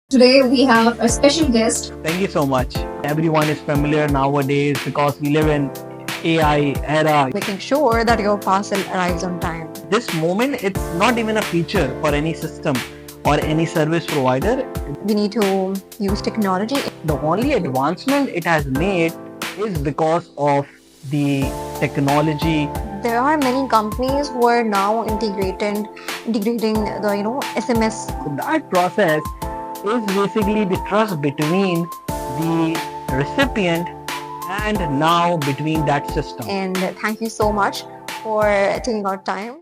Today we have a special guest. Thank you so much. Everyone is familiar nowadays because we live in AI era. Making sure that your parcel arrives on time. This moment, it's not even a feature for any system or any service provider. We need to use technology. The only advancement it has made is because of the technology. There are many companies who are now integrating the SMS. So that process is basically the trust between the recipient and now between that system. And thank you so much for taking our time.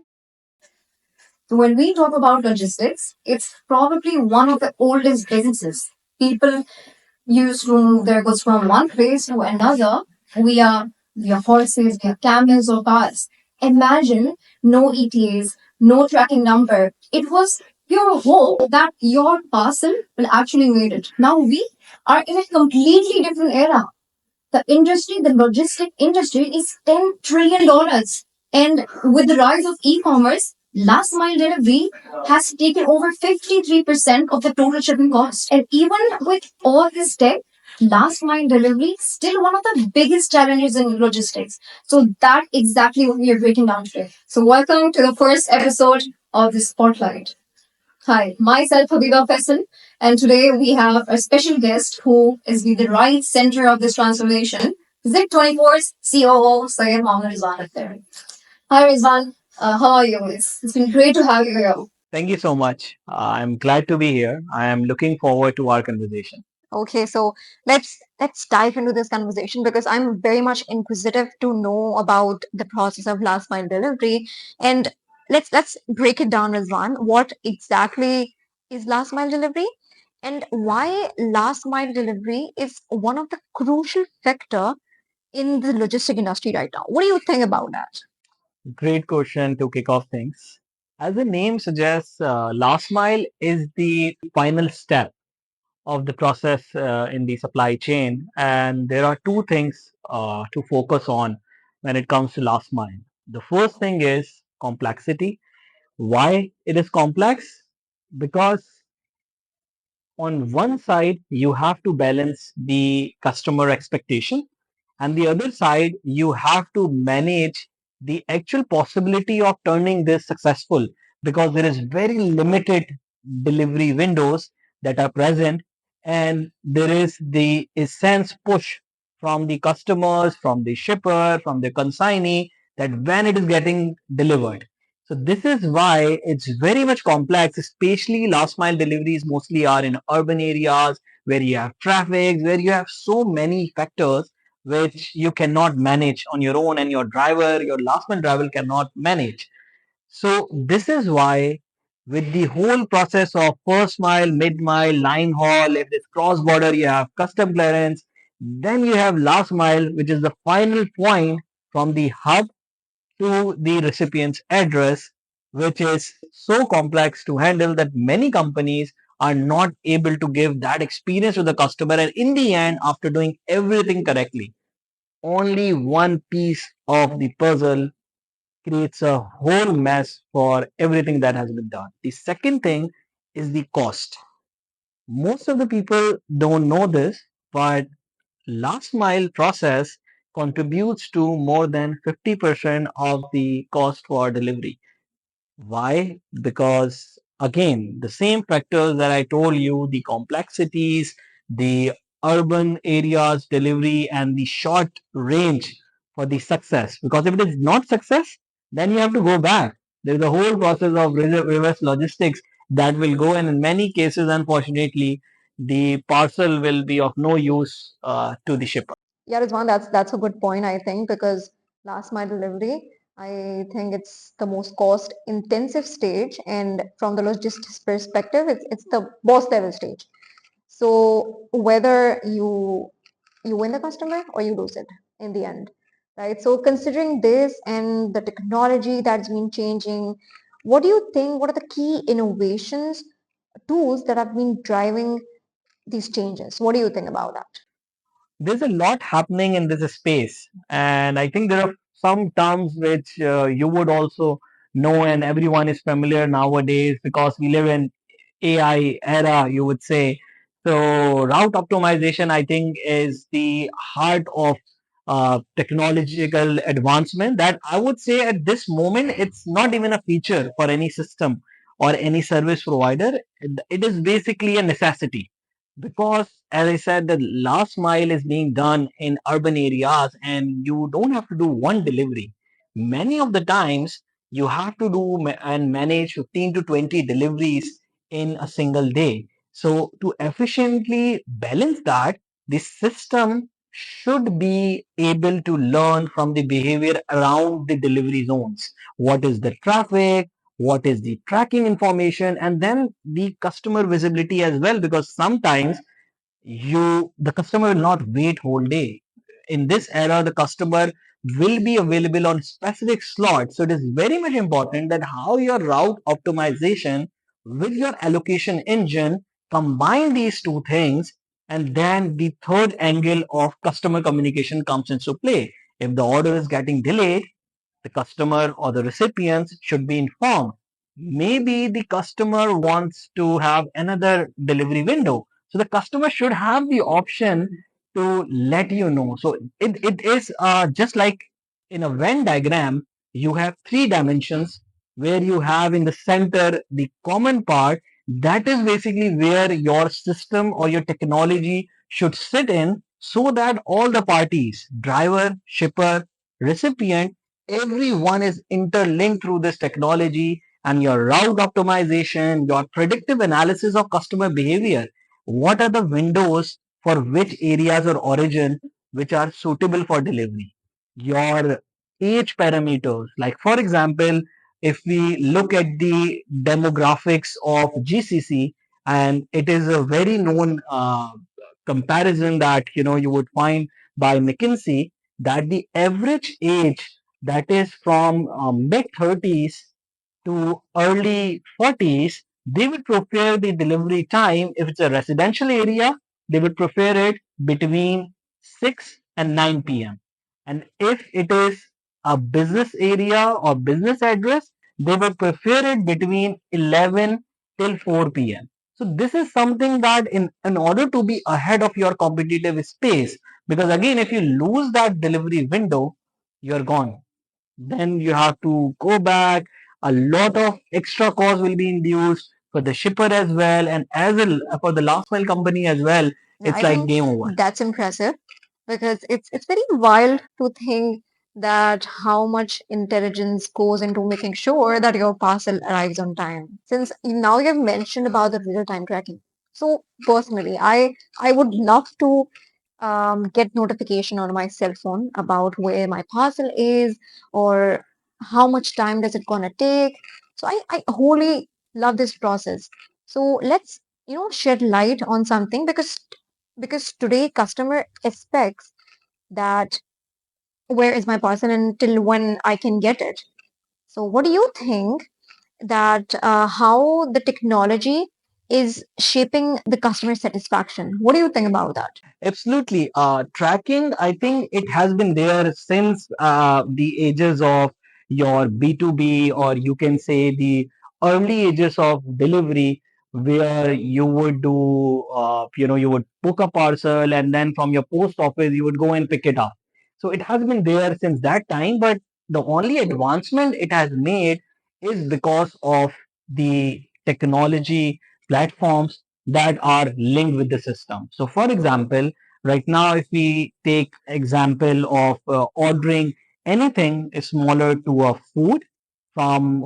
When we talk about logistics, it's probably one of the oldest businesses. People used to move their goods from one place to another via horses, via camels or cars. Imagine no ETAs, no tracking number. It was your hope that your parcel will actually made it. Now we are in a completely different era. The logistic industry is $10 trillion. And with the rise of e-commerce, last mile delivery has taken over 53% of the total shipping cost. And even with all this tech, last mile delivery is still one of the biggest challenges in logistics. So that exactly what we are breaking down today. So welcome to the first episode of the Spotlight. Hi, myself Habiba Faisal, and today we have a special guest who is the right center of this transformation, Zip24's COO, S.M Rizwan Akhter. Hi Rizwan, how are you? It's been great to have you here. Thank you so much. I'm glad to be here. I am looking forward to our conversation. Okay, so let's dive into this conversation because I'm very much inquisitive to know about the process of last mile delivery. And let's break it down as one. What exactly is last mile delivery? And why last mile delivery is one of the crucial factor in the logistic industry right now. What do you think about that? Great question to kick off things. As the name suggests, last mile is the final step of the process in the supply chain. And there are two things to focus on when it comes to last mile. The first thing is complexity. Why it is complex? Because on one side, you have to balance the customer expectation, and the other side, you have to manage the actual possibility of turning this successful because there is very limited delivery windows that are present, and there is the essence push from the customers, from the shipper, from the consignee that when it is getting delivered. So this is why it's very much complex, especially last mile deliveries mostly are in urban areas where you have traffic, where you have so many factors which you cannot manage on your own and your last mile driver cannot manage. So this is why with the whole process of first mile, mid mile, line haul, if it's cross border, you have custom clearance, then you have last mile, which is the final point from the hub to the recipient's address, which is so complex to handle that many companies are not able to give that experience to the customer. And in the end, after doing everything correctly, only one piece of the puzzle creates a whole mess for everything that has been done. The second thing is the cost. Most of the people don't know this, but last mile process contributes to more than 50% of the cost for delivery. Why? Because again, the same factors that I told you, the complexities, the urban areas delivery and the short range for the success. Because if it is not success, then you have to go back. There's a whole process of reverse logistics that will go, and in many cases, unfortunately, the parcel will be of no use to the shipper. Yeah, Rizwan, that's a good point, I think, because last mile delivery, I think it's the most cost intensive stage, and from the logistics perspective, it's the boss level stage. So whether you win the customer or you lose it in the end, right? So considering this and the technology that's been changing, what do you think? What are the key innovations, tools that have been driving these changes? What do you think about that? There's a lot happening in this space, and I think there are some terms which you would also know, and everyone is familiar nowadays because we live in AI era, you would say. So route optimization, I think, is the heart of technological advancement that I would say at this moment it's not even a feature for any system or any service provider. It is basically a necessity because, as I said, the last mile is being done in urban areas, and you don't have to do one delivery. Many of the times, you have to do and manage 15 to 20 deliveries in a single day. So, to efficiently balance that, the system should be able to learn from the behavior around the delivery zones. What is the traffic? What is the tracking information? And then the customer visibility as well, because sometimes the customer will not wait whole day. In this era, the customer will be available on specific slots. So it is very much important that how your route optimization with your allocation engine combine these two things, and then the third angle of customer communication comes into play. If the order is getting delayed, the customer or the recipients should be informed. Maybe the customer wants to have another delivery window. So the customer should have the option to let you know. So it is just like in a Venn diagram, you have three dimensions where you have in the center the common part. That is basically where your system or your technology should sit in so that all the parties, driver, shipper, recipient, everyone is interlinked through this technology, and your route optimization, your predictive analysis of customer behavior. What are the windows for which areas or origin which are suitable for delivery? Your age parameters, like for example, if we look at the demographics of GCC, and it is a very known comparison that you would find by McKinsey, that the average age that is from mid 30s to early 40s, they would prefer the delivery time. If it's a residential area, they would prefer it between 6 and 9 p.m. And if it is a business area or business address, they would prefer it between 11 till 4 p.m. So this is something that in order to be ahead of your competitive space, because again, if you lose that delivery window, you're gone. Then you have to go back. A lot of extra cost will be induced for the shipper as well, and as well for the last mile company as well. Yeah, It's I like think game over. that's impressive because it's very wild to think that how much intelligence goes into making sure that your parcel arrives on time. Since now you've mentioned about the real-time tracking. So personally, I would love to get notification on my cell phone about where my parcel is or how much time does it gonna take. So I wholly love this process. So let's shed light on something because today customer expects that where is my parcel until when I can get it. So what do you think that how the technology is shaping the customer satisfaction? What do you think about that? Absolutely. Tracking, I think it has been there since the ages of your B2B, or you can say the early ages of delivery, where you would you would book a parcel and then from your post office, you would go and pick it up. So it has been there since that time, but the only advancement it has made is because of the technology platforms that are linked with the system. So, for example, right now, if we take example of ordering anything smaller to a food from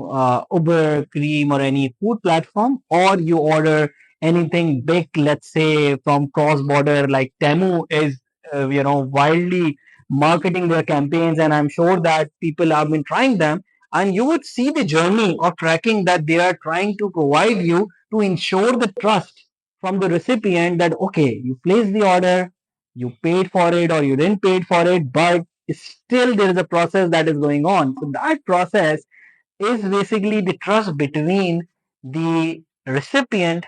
Uber, Cream, or any food platform, or you order anything big, let's say from cross border, like Temu is wildly marketing their campaigns, and I'm sure that people have been trying them, and you would see the journey of tracking that they are trying to provide you to ensure the trust from the recipient that okay, you placed the order, you paid for it or you didn't pay for it, but still there is a process that is going on. So that process is basically the trust between the recipient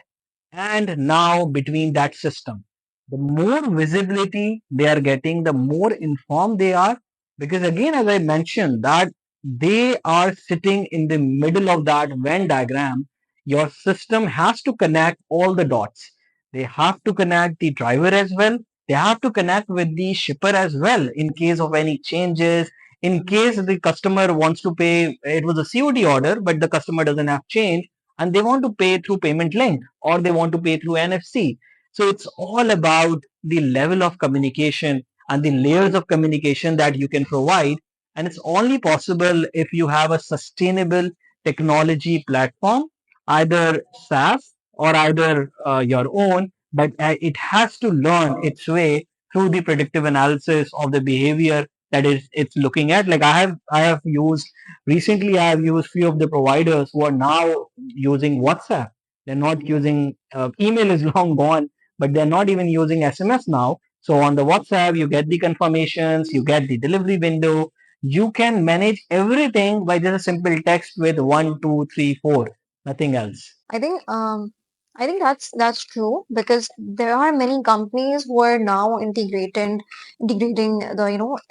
and now between that system. The more visibility they are getting, the more informed they are, because again, as I mentioned, that they are sitting in the middle of that Venn diagram. Your system has to connect all the dots. They have to connect the driver as well. They have to connect with the shipper as well in case of any changes. In case the customer wants to pay, it was a COD order, but the customer doesn't have change and they want to pay through payment link or they want to pay through NFC. So it's all about the level of communication and the layers of communication that you can provide. And it's only possible if you have a sustainable technology platform, either SaaS or either your own, but it has to learn its way through the predictive analysis of the behavior that is it's looking at. Like I have used recently, I have used few of the providers who are now using WhatsApp. They're not using email is long gone, but they're not even using SMS now. So on the WhatsApp, you get the confirmations, you get the delivery window. You can manage everything by just a simple text with 1, 2, 3, 4, nothing else. I think that's true because there are many companies who are now integrating the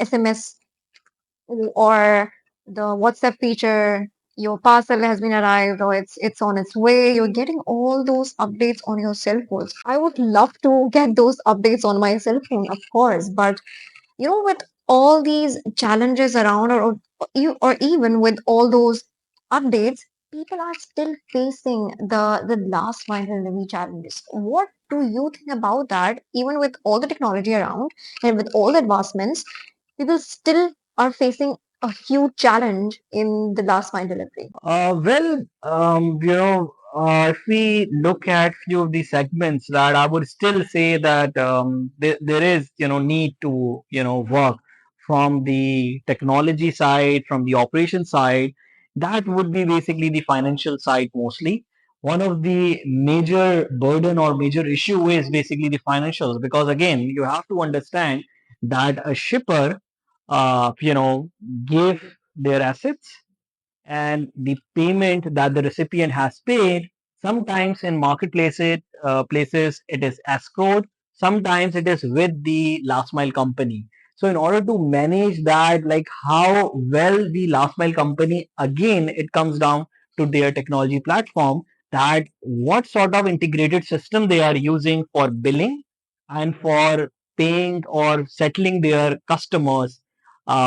SMS or the WhatsApp feature. Your parcel has been arrived or it's on its way. You're getting all those updates on your cell phones. I would love to get those updates on my cell phone, of course, but with all these challenges around, or even with all those updates, people are still facing the last mile delivery challenges. What do you think about that? Even with all the technology around and with all the advancements, people still are facing a huge challenge in the last mile delivery. If we look at few of the segments, that I would still say that there is, need to, work from the technology side, from the operation side. That would be basically the financial side mostly. One of the major burden or major issue is basically the financials, because again, you have to understand that a shipper, give their assets, and the payment that the recipient has paid, sometimes in marketplaces places it is escrowed, sometimes it is with the last mile company. So in order to manage that, like how well the last mile company, again it comes down to their technology platform, that what sort of integrated system they are using for billing and for paying or settling their customers,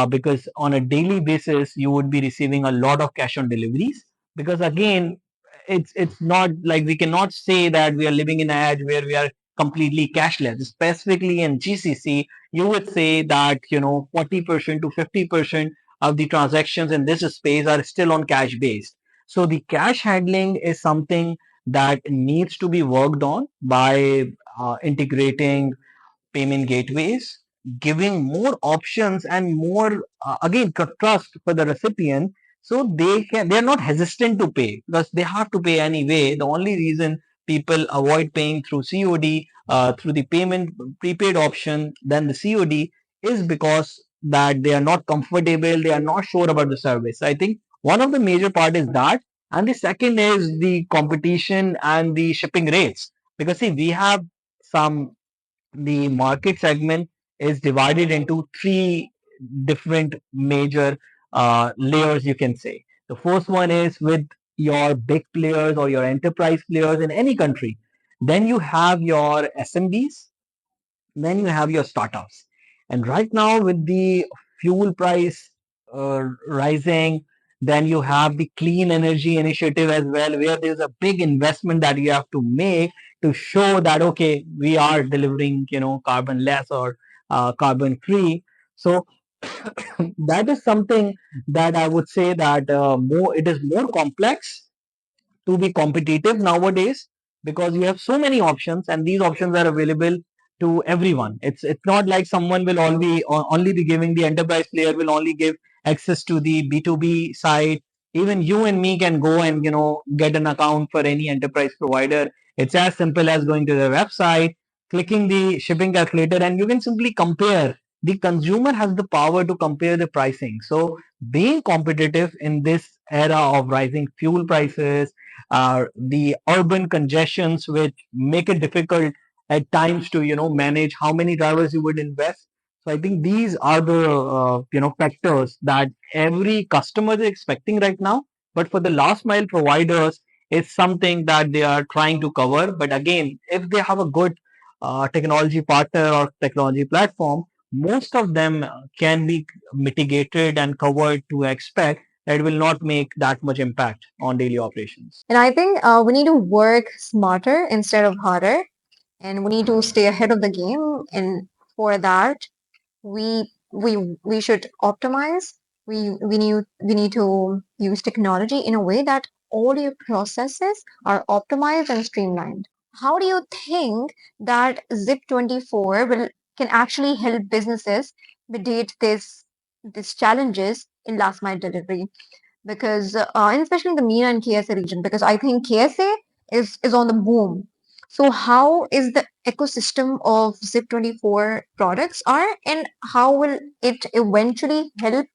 because on a daily basis you would be receiving a lot of cash on deliveries. Because again, it's not like we cannot say that we are living in an age where we are completely cashless. Specifically in GCC, you would say that 40% to 50% of the transactions in this space are still on cash based. So the cash handling is something that needs to be worked on by integrating payment gateways, giving more options and more, again, trust for the recipient, so they're not hesitant to pay because they have to pay anyway. The only reason people avoid paying through COD, through the payment prepaid option than the COD, is because that they are not comfortable, they are not sure about the service. I think one of the major part is that, and the second is the competition and the shipping rates. Because see, we have some, the market segment is divided into three different major layers, you can say. The first one is with your big players or your enterprise players in any country. Then you have your SMBs, then you have your startups. And right now, with the fuel price rising, then you have the clean energy initiative as well, where there's a big investment that you have to make to show that okay, we are delivering carbon less or carbon free. So that is something that I would say that more it is more complex to be competitive nowadays, because you have so many options and these options are available to everyone. It's not like someone will only be giving, the enterprise player will only give access to the B2B side. Even you and me can go and get an account for any enterprise provider. It's as simple as going to the website, clicking the shipping calculator, and you can simply compare. The consumer has the power to compare the pricing. So being competitive in this era of rising fuel prices, the urban congestions which make it difficult at times to manage how many drivers you would invest. So I think these are the factors that every customer is expecting right now. But for the last mile providers, is something that they are trying to cover. But again, if they have a good technology partner or technology platform, most of them can be mitigated and covered to expect that it will not make that much impact on daily operations. And I think we need to work smarter instead of harder, and we need to stay ahead of the game. And for that, we should optimize. We need to use technology in a way that all your processes are optimized and streamlined. How do you think that Zip24 will can actually help businesses mitigate these challenges in last mile delivery? Because and especially the MENA and KSA region, because I think KSA is on the boom. So how is the ecosystem of Zip24 products are, and how will it eventually help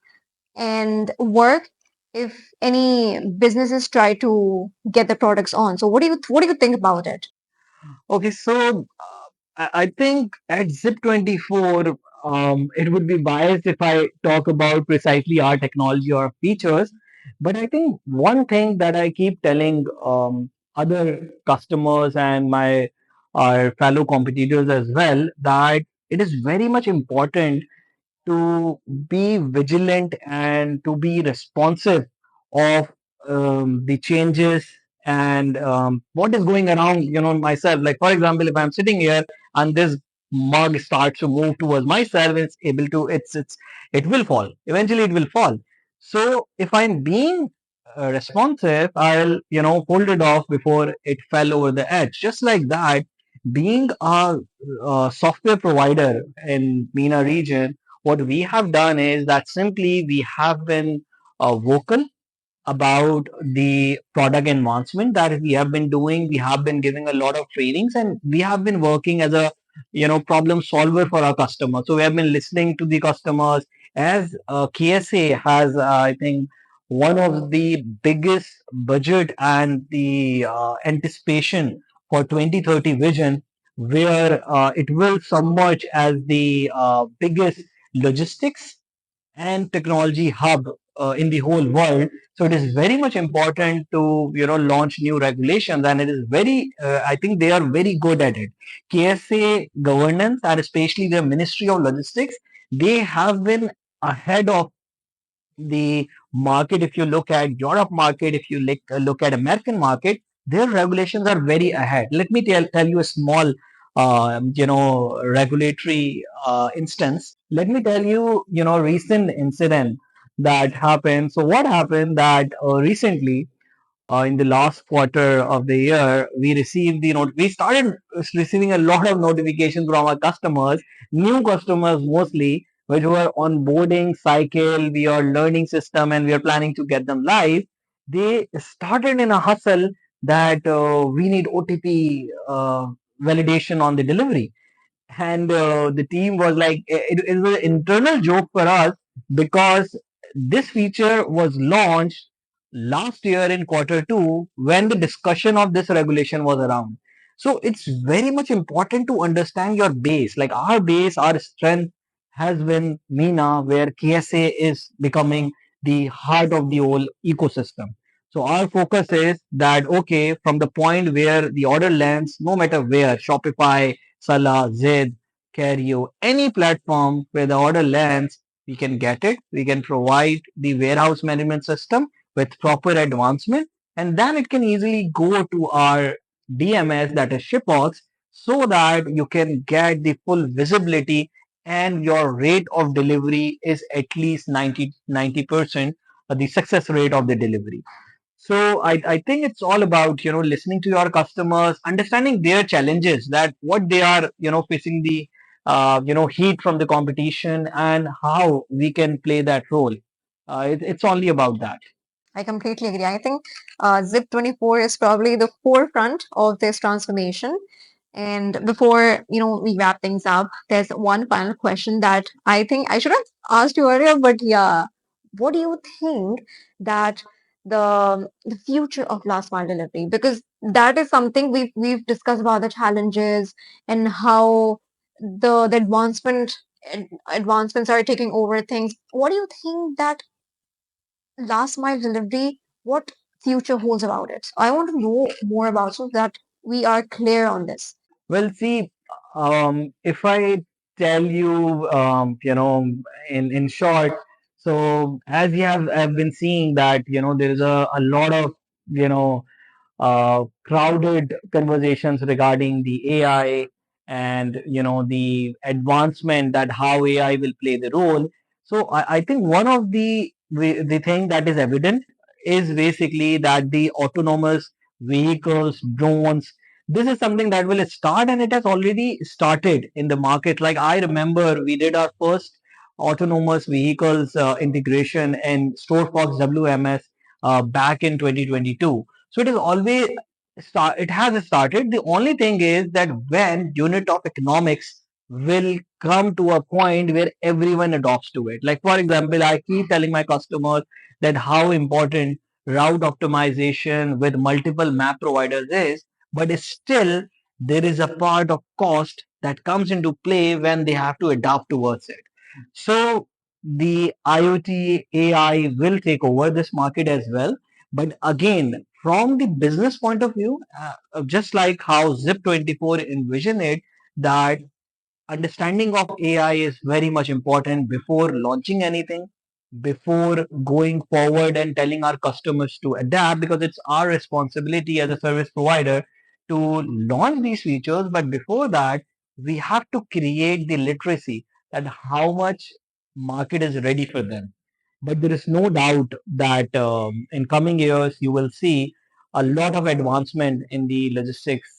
and work if any businesses try to get the products on? So what do you think about it? Okay, so I think at Zip24, it would be biased if I talk about precisely our technology or features. But I think one thing that I keep telling other customers and my our fellow competitors as well, that it is very much important to be vigilant and to be responsive of the changes and what is going around, myself. Like, for example, if I'm sitting here and this mug starts to move towards myself, it's able to, it will fall. Eventually, it will fall. So if I'm being responsive, I'll, hold it off before it fell over the edge. Just like that, being a software provider in MENA region, what we have done is that simply we have been vocal about the product advancement that we have been doing. We have been giving a lot of trainings, and we have been working as a problem solver for our customers. So we have been listening to the customers. As KSA has, I think, one of the biggest budget and the anticipation for 2030 vision, where it will submerge as the biggest logistics and technology hub in the whole world. So it is very much important to launch new regulations, and it is very. I think they are very good at it. KSA governance and especially the Ministry of Logistics, they have been ahead of the market. If you look at Europe market, if you look at American market, their regulations are very ahead. Let me tell you a small regulatory instance. Let me tell you, recent incident that happened. So what happened that recently, in the last quarter of the year, we started receiving a lot of notifications from our customers, new customers mostly, which were onboarding cycle, we are learning system, and we are planning to get them live. They started in a hustle that we need OTP validation on the delivery. And the team was like, it was an internal joke for us, because this feature was launched last year in quarter 2, when the discussion of this regulation was around. So it's very much important to understand your base. Like, our base, our strength has been MENA, where KSA is becoming the heart of the whole ecosystem. So our focus is that, okay, from the point where the order lands, no matter where, Shopify, Salah, Zed, Cario, any platform where the order lands, we can get it. We can provide the warehouse management system with proper advancement, and then it can easily go to our DMS, that is Shipox, so that you can get the full visibility, and your rate of delivery is at least 90% the success rate of the delivery. So I think it's all about listening to your customers, understanding their challenges, that what they are facing, the heat from the competition, and how we can play that role. It's only about that. I completely agree. I think Zip24 is probably the forefront of this transformation. And before, we wrap things up, there's one final question that I think I should have asked you earlier, but yeah, what do you think that the future of last mile delivery? Because that is something we've discussed about the challenges and how the advancements are taking over things. What do you think that last mile delivery, what future holds about it. So I want to know more about so that we are clear on this. Well, see, if I tell you, in short, so as you have been seeing that, there is a lot of, you know, crowded conversations regarding the AI and the advancement that how AI will play the role. So I think one of the thing that is evident is basically that the autonomous vehicles, drones, this is something that will start and it has already started in the market. Like I remember we did our first autonomous vehicles integration in StoreFox WMS back in 2022. So it is always it has started. The only thing is that when unit of economics will come to a point where everyone adopts to it. Like for example, I keep telling my customers that how important route optimization with multiple map providers is, but still there is a part of cost that comes into play when they have to adapt towards it. So the IoT AI will take over this market as well. But again, from the business point of view, just like how Zip24 envisioned it, that understanding of AI is very much important before launching anything, before going forward and telling our customers to adapt, because it's our responsibility as a service provider to launch these features. But before that, we have to create the literacy that how much market is ready for them. But there is no doubt that in coming years you will see a lot of advancement in the logistics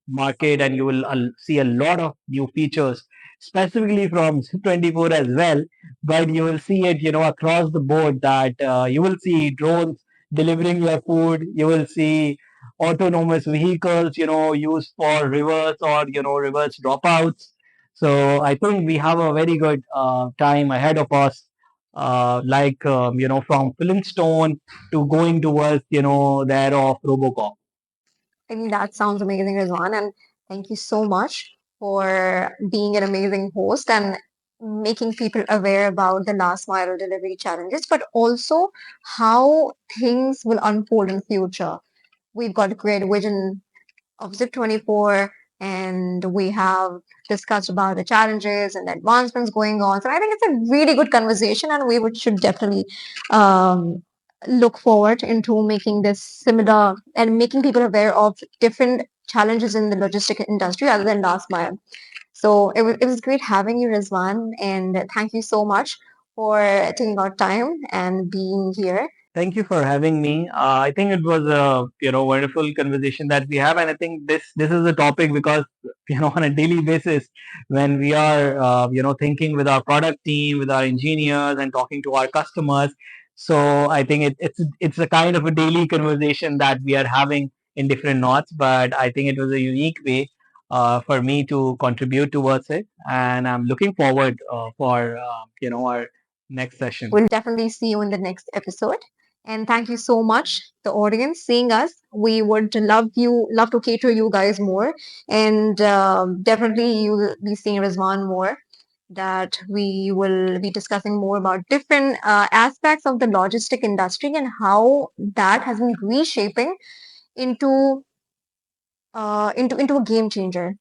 market, and you will see a lot of new features specifically from 24 as well. But you will see it, across the board, that you will see drones delivering your food. You will see autonomous vehicles, used for reverse or reverse dropouts. So I think we have a very good time ahead of us. From Flintstone to going towards the era of Robocop. I think that sounds amazing, Rizwan, and thank you so much for being an amazing host and making people aware about the last mile delivery challenges, but also how things will unfold in future. We've got a great vision of Zip24, and we have discussed about the challenges and the advancements going on. So I think it's a really good conversation, and should definitely um, look forward into making this similar and making people aware of different challenges in the logistic industry other than last mile. So it was great having you, Rizwan, and thank you so much for taking our time and being here. Thank you for having me. I think it was a wonderful conversation that we have, and I think this is a topic because on a daily basis when we are thinking with our product team, with our engineers, and talking to our customers. So I think it's a kind of a daily conversation that we are having in different knots. But I think it was a unique way for me to contribute towards it, and I'm looking forward for our next session. We'll definitely see you in the next episode. And thank you so much, the audience, seeing us. We would love to cater you guys more, and definitely you will be seeing Rizwan more. That we will be discussing more about different aspects of the logistic industry and how that has been reshaping into into a game changer.